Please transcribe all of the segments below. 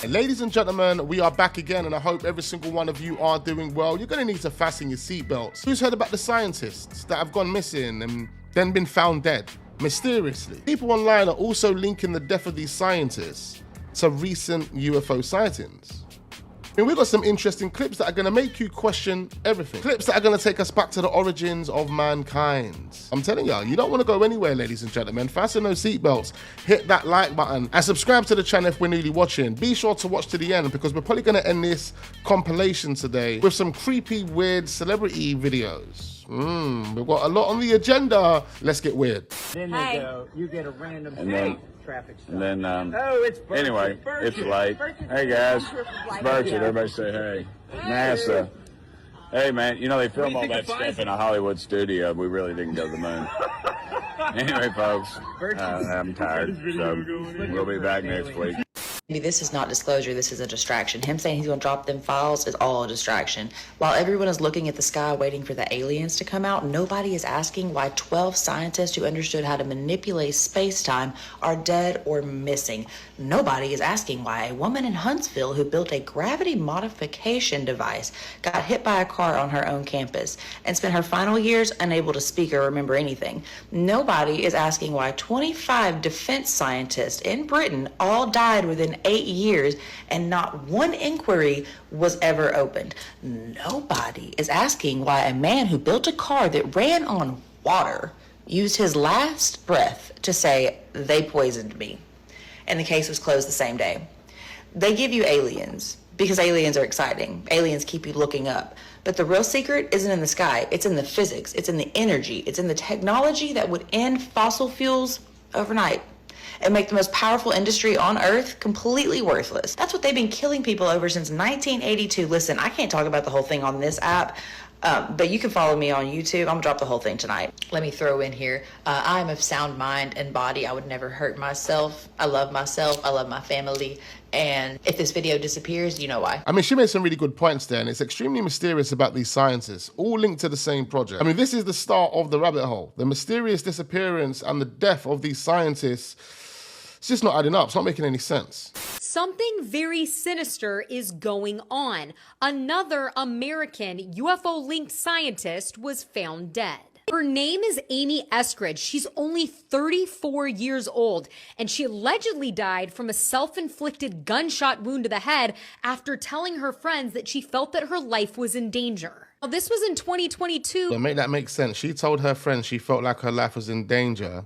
Ladies and gentlemen, we are back again, and I hope every single one of you are doing well. You're going to need to fasten your seatbelts. Who's heard about the scientists that have gone missing and then been found dead mysteriously? People online are also linking the death of these scientists to recent UFO sightings. I mean, we've got some interesting clips that are going to make you question everything. Clips that are going to take us back to the origins of mankind. I'm telling you, you don't want to go anywhere, ladies and gentlemen. Fasten those seatbelts, hit that like button, and subscribe to the channel if we're newly watching. Be sure to watch to the end, because we're probably going to end this compilation today with some creepy, weird celebrity videos. We've got a lot on the agenda. Let's get weird. Then they go, you get a random traffic stop. And then, oh, it's Burchett. Anyway, it's late. Hey guys, it's Burchett. Everybody say hey. NASA. Hey man, you know they film all that stuff in a Hollywood studio. We really didn't go to the moon. Anyway, folks, I'm tired, so we'll be back next week. This is not disclosure, this is a distraction. Him saying he's going to drop them files is all a distraction. While everyone is looking at the sky waiting for the aliens to come out, nobody is asking why 12 scientists who understood how to manipulate space-time are dead or missing. Nobody is asking why a woman in Huntsville who built a gravity modification device got hit by a car on her own campus and spent her final years unable to speak or remember anything. Nobody is asking why 25 defense scientists in Britain all died within 8 years and not one inquiry was ever opened. Nobody is asking why a man who built a car that ran on water used his last breath to say, "They poisoned me," and the case was closed the same day. They give you aliens because aliens are exciting. Aliens keep you looking up. But the real secret isn't in the sky. It's in the physics. It's in the energy. It's in the technology that would end fossil fuels overnight and make the most powerful industry on Earth completely worthless. That's what they've been killing people over since 1982. Listen, I can't talk about the whole thing on this app, but you can follow me on YouTube. I'm gonna drop the whole thing tonight. Let me throw in here, I'm of sound mind and body. I would never hurt myself. I love myself. I love my family. And if this video disappears, you know why. I mean, she made some really good points there, and it's extremely mysterious about these scientists, all linked to the same project. I mean, this is the start of the rabbit hole. The mysterious disappearance and the death of these scientists, it's just not adding up. It's not making any sense. Something very sinister is going on. Another American UFO-linked scientist was found dead. Her name is Amy Eskridge. She's only 34 years old, and she allegedly died from a self-inflicted gunshot wound to the head after telling her friends that she felt that her life was in danger. Now, this was in 2022. To make that make sense, she told her friends she felt like her life was in danger,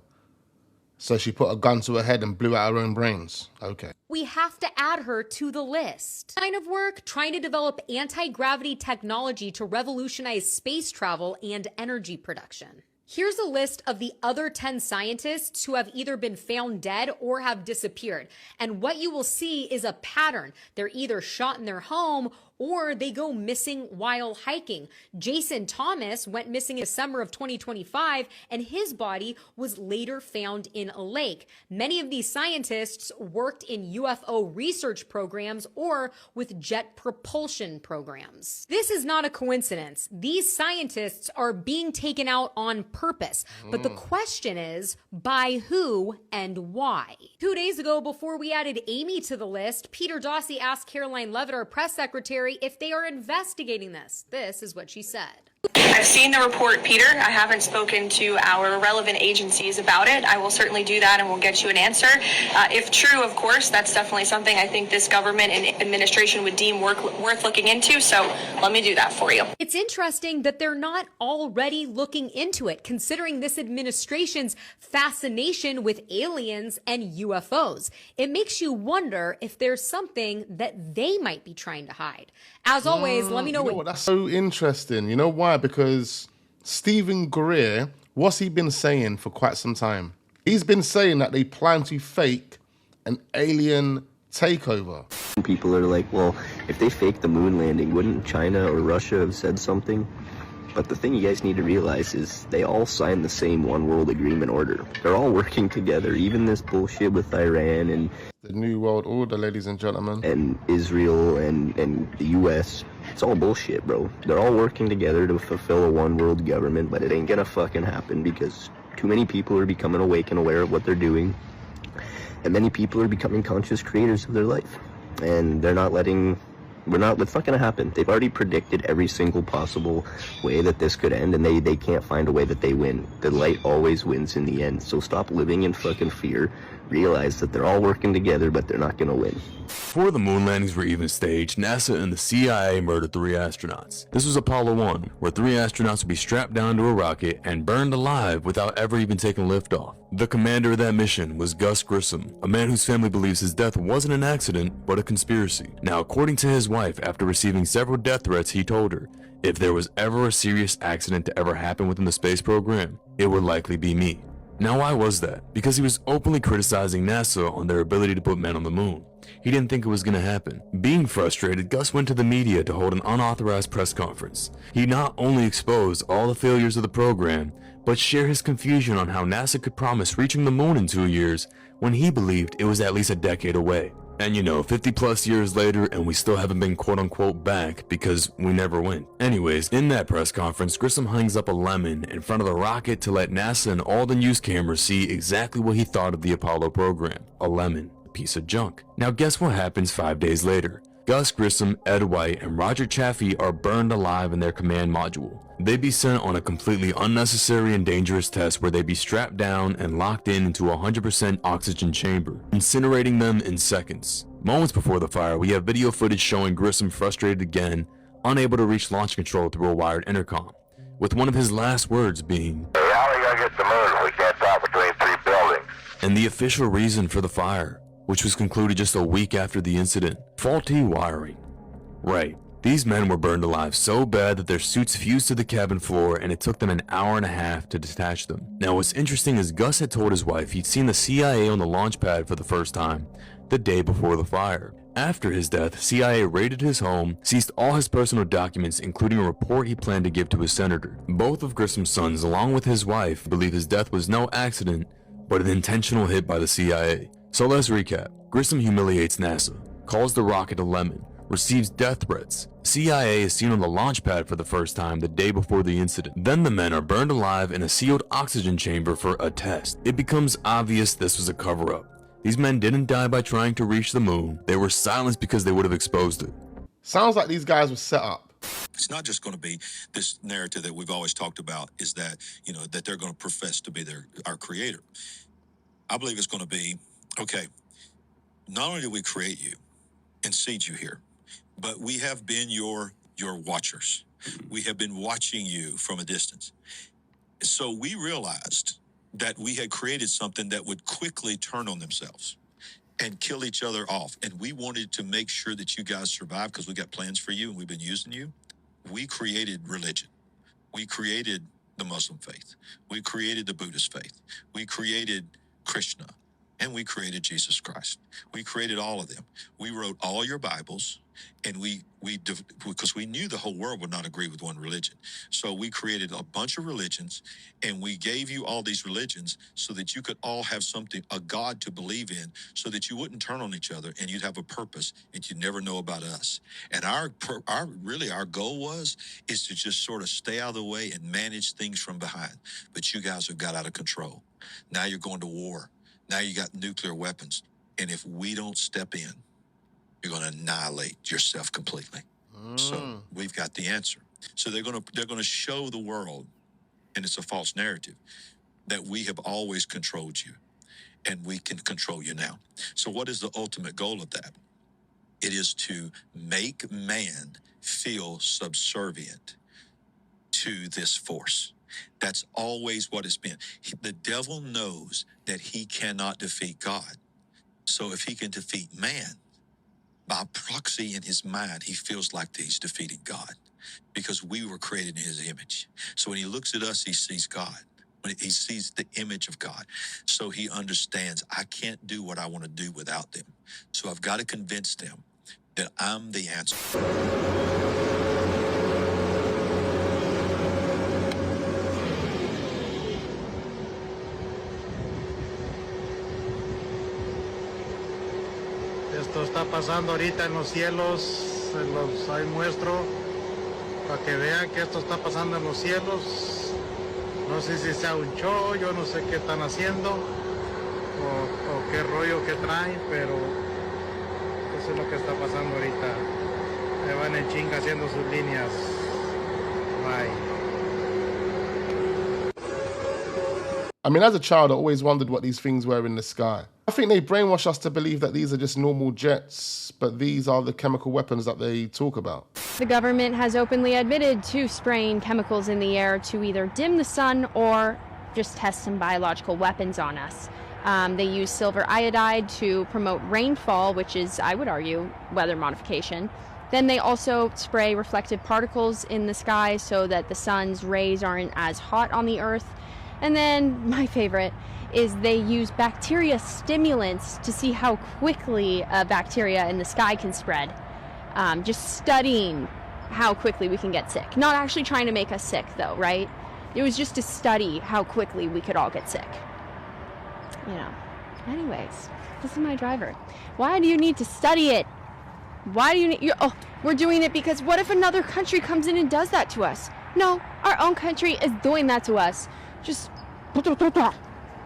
so she put a gun to her head and blew out her own brains. Okay. We have to add her to the list. Kind of work trying to develop anti-gravity technology to revolutionize space travel and energy production. Here's a list of the other 10 scientists who have either been found dead or have disappeared. And what you will see is a pattern. They're either shot in their home or they go missing while hiking. Jason Thomas went missing in December of 2025, and his body was later found in a lake. Many of these scientists worked in UFO research programs or with jet propulsion programs. This is not a coincidence. These scientists are being taken out on purpose. But the question is, by who and why? 2 days ago, before we added Amy to the list, Peter Dossie asked Caroline Levitt, our press secretary, if they are investigating this. This is what she said. I've seen the report, Peter. I haven't spoken to our relevant agencies about it. I will certainly do that, and we'll get you an answer. If true, of course, that's definitely something I think this government and administration would deem worth looking into, so let me do that for you. It's interesting that they're not already looking into it, considering this administration's fascination with aliens and UFOs. It makes you wonder if there's something that they might be trying to hide. As always, let me know what... That's so interesting. You know why? Because Stephen Greer, what's he been saying for quite some time? He's been saying that they plan to fake an alien takeover. People are like, well, if they faked the moon landing, wouldn't China or Russia have said something? But the thing you guys need to realize is they all signed the same one world agreement order. They're all working together, even this bullshit with Iran and the New World Order, ladies and gentlemen. And Israel and the US. It's all bullshit, bro. They're all working together to fulfill a one world government, but it ain't gonna fucking happen because too many people are becoming awake and aware of what they're doing. And many people are becoming conscious creators of their life. and it's not going to happen. They've already predicted every single possible way that this could end, and they can't find a way that they win. The light always wins in the end. So stop living in fucking fear. Realize that they're all working together, but they're not going to win. Before the moon landings were even staged, NASA and the CIA murdered 3 astronauts. This was Apollo 1, where 3 astronauts would be strapped down to a rocket and burned alive without ever even taking liftoff. The commander of that mission was Gus Grissom, a man whose family believes his death wasn't an accident, but a conspiracy. Now, according to his wife, after receiving several death threats, he told her, if there was ever a serious accident to ever happen within the space program, it would likely be me. Now, why was that? Because he was openly criticizing NASA on their ability to put men on the moon. He didn't think it was going to happen. Being frustrated, Gus went to the media to hold an unauthorized press conference. He not only exposed all the failures of the program, but shared his confusion on how NASA could promise reaching the moon in 2 years when he believed it was at least a decade away. And 50 plus years later, and we still haven't been quote unquote back because we never went. Anyways, in that press conference, Grissom hangs up a lemon in front of the rocket to let NASA and all the news cameras see exactly what he thought of the Apollo program. A lemon. Piece of junk. Now guess what happens 5 days later? Gus Grissom, Ed White, and Roger Chaffee are burned alive in their command module. They'd be sent on a completely unnecessary and dangerous test where they'd be strapped down and locked into a 100% oxygen chamber, incinerating them in seconds. Moments before the fire, we have video footage showing Grissom frustrated again, unable to reach launch control through a wired intercom, with one of his last words being, "Hey, how are we gonna get the moon? We can't talk between 3 buildings." And the official reason for the fire, which was concluded just a week after the incident, faulty wiring. Right, these men were burned alive so bad that their suits fused to the cabin floor and it took them an hour and a half to detach them. Now what's interesting is Gus had told his wife he'd seen the CIA on the launch pad for the first time the day before the fire. After his death, CIA raided his home, seized all his personal documents, including a report he planned to give to his senator. Both of Grissom's sons, along with his wife, believe his death was no accident, but an intentional hit by the CIA. So let's recap. Grissom humiliates NASA, calls the rocket a lemon, receives death threats. CIA is seen on the launch pad for the first time the day before the incident. Then the men are burned alive in a sealed oxygen chamber for a test. It becomes obvious this was a cover-up. These men didn't die by trying to reach the moon. They were silenced because they would have exposed it. Sounds like these guys were set up. It's not just going to be this narrative that we've always talked about, is that, that they're going to profess to be our creator. I believe it's going to be, okay, not only did we create you and seed you here, but we have been your watchers. We have been watching you from a distance. So we realized that we had created something that would quickly turn on themselves and kill each other off. And we wanted to make sure that you guys survive because we got plans for you and we've been using you. We created religion. We created the Muslim faith. We created the Buddhist faith. We created Krishna. And we created Jesus Christ. We created all of them. We wrote all your Bibles, and because we knew the whole world would not agree with one religion. So we created a bunch of religions, and we gave you all these religions so that you could all have something, a God to believe in, so that you wouldn't turn on each other, and you'd have a purpose, and you'd never know about us. And our goal is to just sort of stay out of the way and manage things from behind. But you guys have got out of control. Now you're going to war. Now you got nuclear weapons. And if we don't step in, you're going to annihilate yourself completely. So we've got the answer. So they're going to show the world, and it's a false narrative, that we have always controlled you, and we can control you now. So what is the ultimate goal of that? It is to make man feel subservient to this force. That's always what it's been. The devil knows that he cannot defeat God. So if he can defeat man, by proxy in his mind, he feels like he's defeating God because we were created in his image. So when he looks at us, he sees God. When he sees the image of God. So he understands, I can't do what I want to do without them. So I've got to convince them that I'm the answer. Esto está pasando ahorita en los cielos, ahí muestro, para que vean que esto está pasando en los cielos. No sé si sea un show, yo no sé qué están haciendo, o qué rollo que traen, pero Eso es lo que está pasando ahorita. Me van en chinga haciendo sus líneas. Bye. I mean, as a child, I always wondered what these things were in the sky. I think they brainwash us to believe that these are just normal jets, but these are the chemical weapons that they talk about. The government has openly admitted to spraying chemicals in the air to either dim the sun or just test some biological weapons on us. They use silver iodide to promote rainfall, which is, I would argue, weather modification. Then they also spray reflective particles in the sky so that the sun's rays aren't as hot on the earth. And then my favorite is they use bacteria stimulants to see how quickly bacteria in the sky can spread. Just studying how quickly we can get sick. Not actually trying to make us sick though, right? It was just to study how quickly we could all get sick. You know. Anyways, this is my driver. Why do you need to study it? Why do you need... Oh, we're doing it because what if another country comes in and does that to us? No, our own country is doing that to us. Just...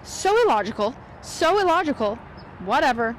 So illogical. So illogical. Whatever.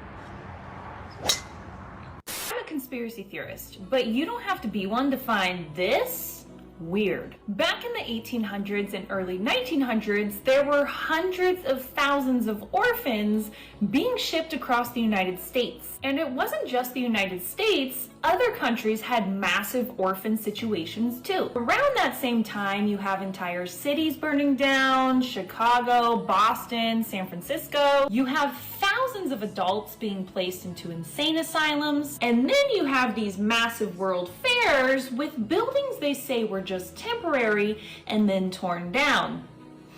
I'm a conspiracy theorist, but you don't have to be one to find this weird. Back in the 1800s and early 1900s, there were hundreds of thousands of orphans being shipped across the United States. And it wasn't just the United States, other countries had massive orphan situations too. Around that same time, you have entire cities burning down, Chicago, Boston, San Francisco. You have thousands of adults being placed into insane asylums. And then you have these massive world fairs with buildings they say were just temporary and then torn down.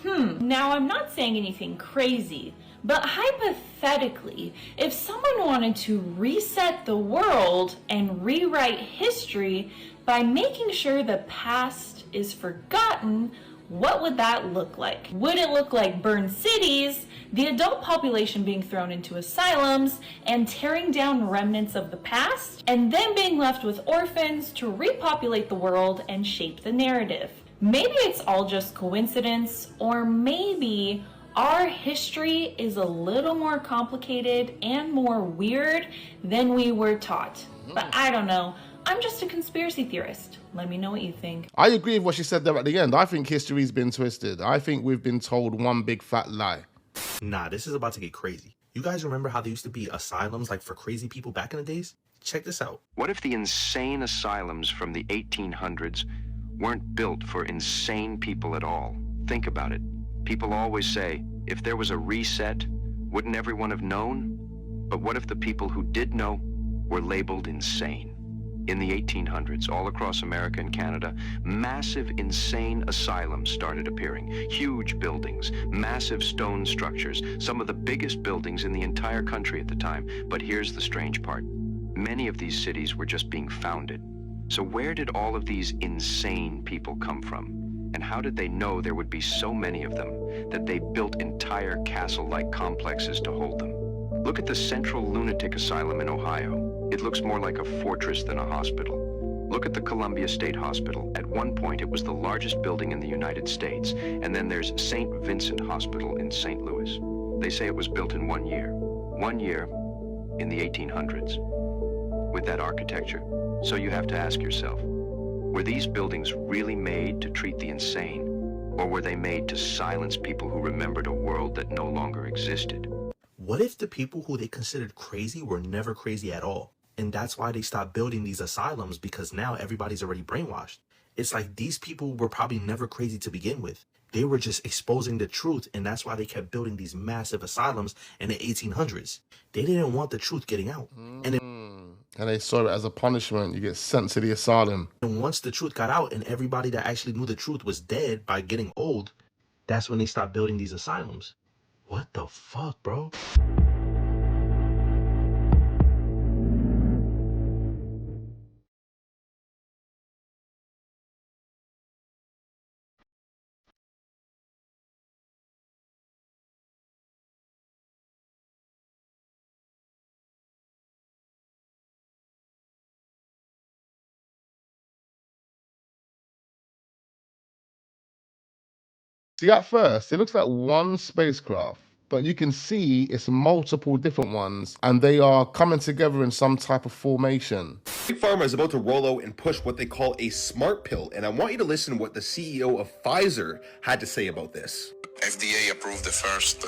Now I'm not saying anything crazy, but hypothetically, if someone wanted to reset the world and rewrite history by making sure the past is forgotten, what would that look like? Would it look like burned cities, the adult population being thrown into asylums, and tearing down remnants of the past, and then being left with orphans to repopulate the world and shape the narrative? Maybe it's all just coincidence, or maybe our history is a little more complicated and more weird than we were taught. But I don't know. I'm just a conspiracy theorist. Let me know what you think. I agree with what she said there at the end. I think history's been twisted. I think we've been told one big fat lie. Nah, this is about to get crazy. You guys remember how there used to be asylums like for crazy people back in the days? Check this out. What if the insane asylums from the 1800s weren't built for insane people at all? Think about it. People always say, if there was a reset, wouldn't everyone have known? But what if the people who did know were labeled insane? In the 1800s, all across America and Canada, massive insane asylums started appearing. Huge buildings, massive stone structures, some of the biggest buildings in the entire country at the time. But here's the strange part. Many of these cities were just being founded. So where did all of these insane people come from? And how did they know there would be so many of them that they built entire castle-like complexes to hold them? Look at the Central Lunatic Asylum in Ohio. It looks more like a fortress than a hospital. Look at the Columbia State Hospital. At one point, it was the largest building in the United States. And then there's St. Vincent Hospital in St. Louis. They say it was built in 1 year. 1 year in the 1800s. With that architecture. So you have to ask yourself, were these buildings really made to treat the insane? Or were they made to silence people who remembered a world that no longer existed? What if the people who they considered crazy were never crazy at all? And that's why they stopped building these asylums, because now everybody's already brainwashed. It's like these people were probably never crazy to begin with. They were just exposing the truth, and that's why they kept building these massive asylums in the 1800s. They didn't want the truth getting out. And they saw it as a punishment. You get sent to the asylum. And once the truth got out and everybody that actually knew the truth was dead by getting old, that's when they stopped building these asylums. What the fuck, bro? See, at first, it looks like one spacecraft. but you can see it's multiple different ones, and they are coming together in some type of formation. Big Pharma is about to roll out and push what they call a smart pill, and I want you to listen to what the CEO of Pfizer had to say about this. FDA approved the first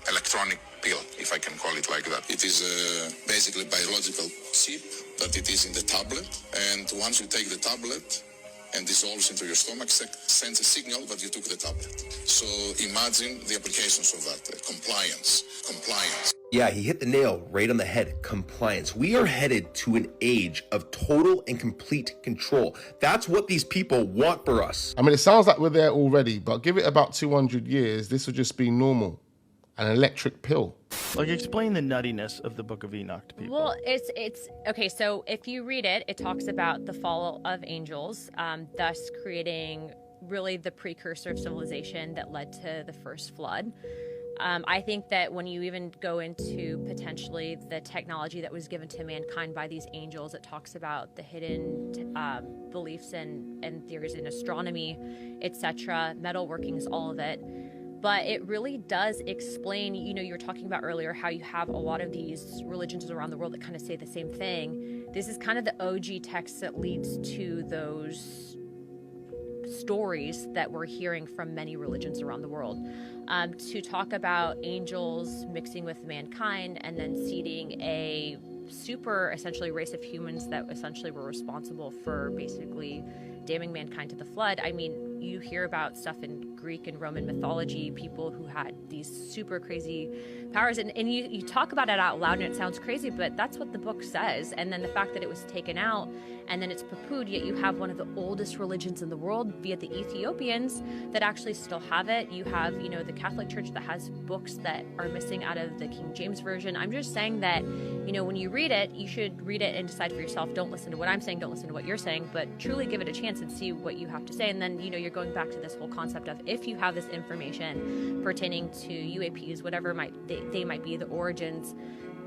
electronic pill, if I can call it like that. It is basically biological chip, but it is in the tablet, and once you take the tablet and dissolves into your stomach, sends a signal that you took the tablet. So imagine the applications of that. Compliance. Yeah, he hit the nail right on the head. Compliance. We are headed to an age of total and complete control. That's what these people want for us. I mean, it sounds like we're there already, but give it about 200 years, this will just be normal. An electric pill. Like, explain the nuttiness of the Book of Enoch to people. Well, it's okay. So if you read it, it talks about the fall of angels, thus creating really the precursor of civilization that led to the first flood. I think that when you even go into potentially the technology that was given to mankind by these angels, it talks about the hidden beliefs and theories in astronomy, etc., metalworkings, all of it. But it really does explain, you know, you were talking about earlier how you have a lot of these religions around the world that kind of say the same thing. This is kind of the OG text that leads to those stories that we're hearing from many religions around the world. To talk about angels mixing with mankind and then seeding a super, essentially, race of humans that essentially were responsible for basically damning mankind to the flood. I mean, you hear about stuff in Greek and Roman mythology, people who had these super crazy powers, and you talk about it out loud and it sounds crazy, but that's what the book says. And then the fact that it was taken out and then it's poo-pooed, yet you have one of the oldest religions in the world, via the Ethiopians, that actually still have it. You have, you know, the Catholic Church that has books that are missing out of the King James Version. I'm just saying that, you know, when you read it, you should read it and decide for yourself. Don't listen to what I'm saying, don't listen to what you're saying, but truly give it a chance and see what you have to say. And then, you know, you're going back to this whole concept of, if you have this information pertaining to UAPs, whatever they might be, the origins.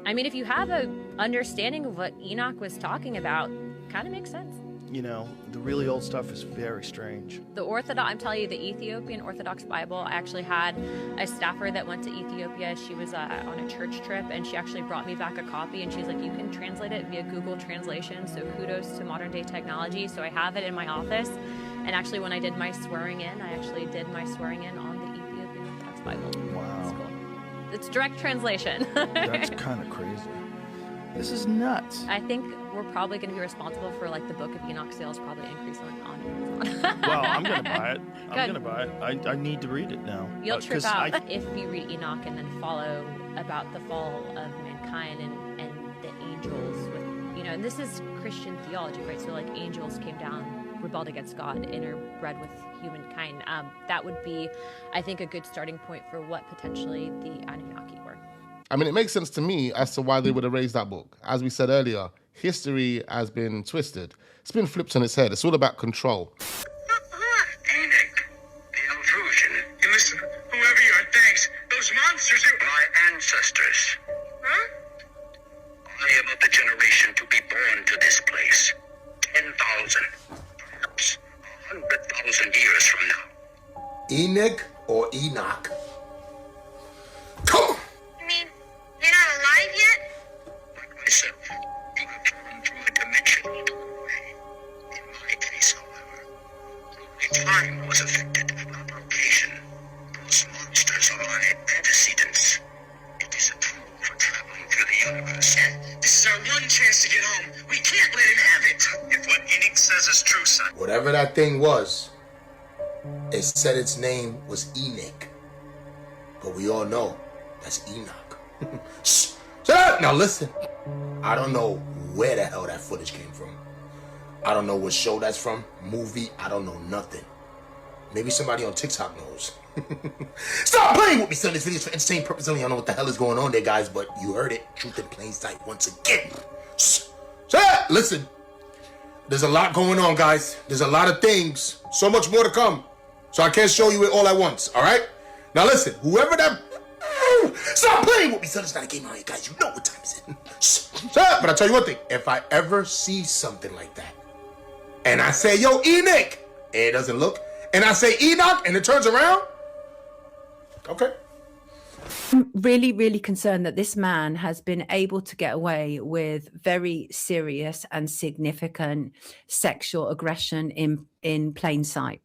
I mean, if you have a understanding of what Enoch was talking about, kind of makes sense. You know, the really old stuff is very strange. The Orthodox, I'm telling you, the Ethiopian Orthodox Bible, I actually had a staffer that went to Ethiopia. She was on a church trip, and she actually brought me back a copy, and she's like, you can translate it via Google Translation, so kudos to modern day technology. So I have it in my office, and actually when I did my swearing in, I actually did my swearing in on the Ethiopian Orthodox Bible. Wow. It's cool. It's direct translation. That's kind of crazy. This is nuts. I think we're probably going to be responsible for, like, the Book of Enoch sales probably increase on Amazon. Well, I'm going to buy it. I'm going to buy it. I need to read it now. You'll trip out if you read Enoch and then follow about the fall of mankind and the angels with, you know, and this is Christian theology, right? So, like, angels came down, rebelled against God, interbred with humankind. That would be, I think, a good starting point for what potentially the Anunnaki were. I mean, it makes sense to me as to why they would have raised that book. As we said earlier, history has been twisted. It's been flipped on its head. It's all about control. Enoch, the intrusion. And listen, whoever you are, thanks. Those monsters are my ancestors. Huh? I am of the generation to be born to this place. 10,000, perhaps 100,000 years from now. Enoch or Enoch? Come on! You're not alive yet? Like myself, you have traveled through a dimensional doorway. In my case, however, only time was affected, not location. Those monsters are my antecedents. It is a tool for traveling through the universe. This is our one chance to get home. We can't let him have it. If what Enoch says is true, son. Whatever that thing was, it said its name was Enoch. But we all know that's Enoch. Shh! Shut up! Now listen. I don't know where the hell that footage came from. I don't know what show that's from, movie, I don't know nothing. Maybe somebody on TikTok knows. Stop playing with me, son. This video is for entertainment purposes only. I don't know what the hell is going on there, guys, but you heard it. Truth in plain sight once again. Shh! Shut up! Listen. There's a lot going on, guys. There's a lot of things. So much more to come. So I can't show you it all at once, alright? Now listen, whoever that... Stop playing with me, son. It's not a game out here, guys. You know what time is it. Shut up. But I'll tell you one thing. If I ever see something like that, and I say, yo, Enoch, and it doesn't look, and I say Enoch, and it turns around, okay. I'm really, really concerned that this man has been able to get away with very serious and significant sexual aggression in plain sight.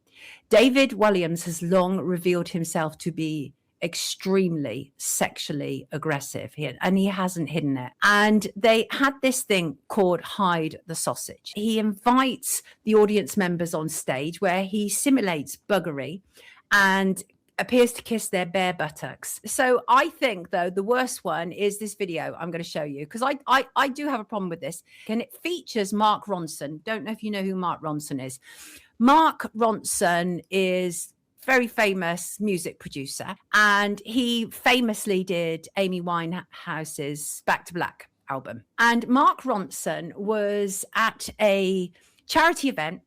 David Williams has long revealed himself to be extremely sexually aggressive, and he hasn't hidden it. And they had this thing called Hide the Sausage. He invites the audience members on stage where he simulates buggery and appears to kiss their bare buttocks. So I think, though, the worst one is this video I'm going to show you, because I do have a problem with this. And it features Mark Ronson. Don't know if you know who Mark Ronson is. Mark Ronson is very famous music producer, and he famously did Amy Winehouse's Back to Black album. And Mark Ronson was at a charity event.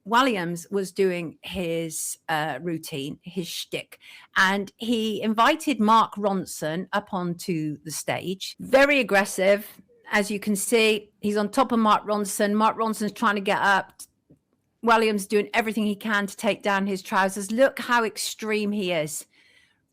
Williams was doing his routine, his shtick, and he invited Mark Ronson up onto the stage. Very aggressive, as you can see. He's on top of Mark Ronson. Mark Ronson's trying to get up. Williams doing everything he can to take down his trousers. Look how extreme he is.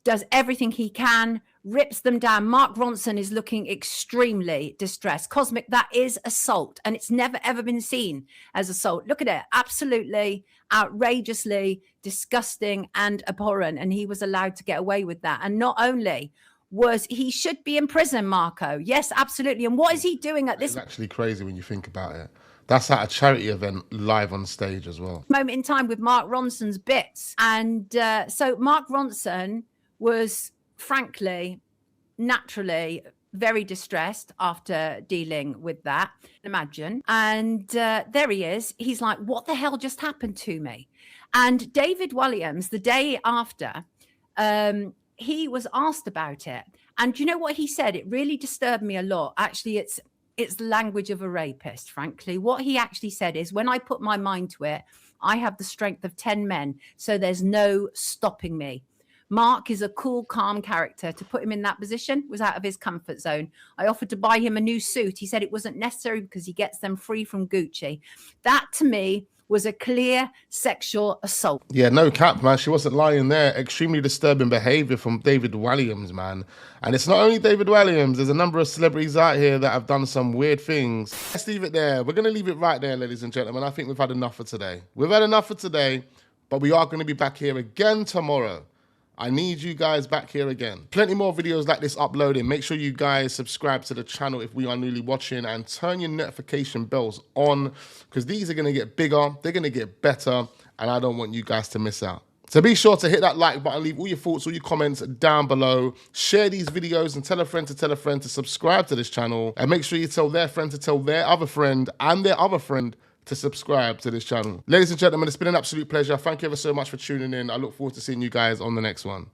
Does everything he can, rips them down. Mark Ronson is looking extremely distressed. Cosmic, that is assault, and it's never ever been seen as assault. Look at it. Absolutely, outrageously disgusting and abhorrent, and he was allowed to get away with that. And not only he should be in prison, Marco. Yes, absolutely. And what is he doing at this? It's actually crazy when you think about it. That's at a charity event live on stage as well. Moment in time with Mark Ronson's bits. And so Mark Ronson was, frankly, naturally very distressed after dealing with that. Imagine. And there he is. He's like, what the hell just happened to me? And David Williams, the day after, he was asked about it. And you know what he said? It really disturbed me a lot. Actually, it's the language of a rapist, frankly. What he actually said is, when I put my mind to it, I have the strength of 10 men, so there's no stopping me. Mark is a cool, calm character. To put him in that position was out of his comfort zone. I offered to buy him a new suit. He said it wasn't necessary because he gets them free from Gucci. That, to me, was a clear sexual assault. Yeah, no cap, man. She wasn't lying there. Extremely disturbing behavior from David Williams, man. And it's not only David Williams. There's a number of celebrities out here that have done some weird things. Let's leave it there. We're going to leave it right there, ladies and gentlemen. I think we've had enough for today. We've had enough for today, but we are going to be back here again tomorrow. I need you guys back here again. Plenty more videos like this uploading. Make sure you guys subscribe to the channel if we are newly watching, and turn your notification bells on, because these are going to get bigger, they're going to get better, and I don't want you guys to miss out. So be sure to hit that like button, leave all your thoughts, all your comments down below. Share these videos and tell a friend to subscribe to this channel, and make sure you tell their friend to tell their other friend and their other friend to subscribe to this channel. Ladies and gentlemen, it's been an absolute pleasure. Thank you ever so much for tuning in. I look forward to seeing you guys on the next one.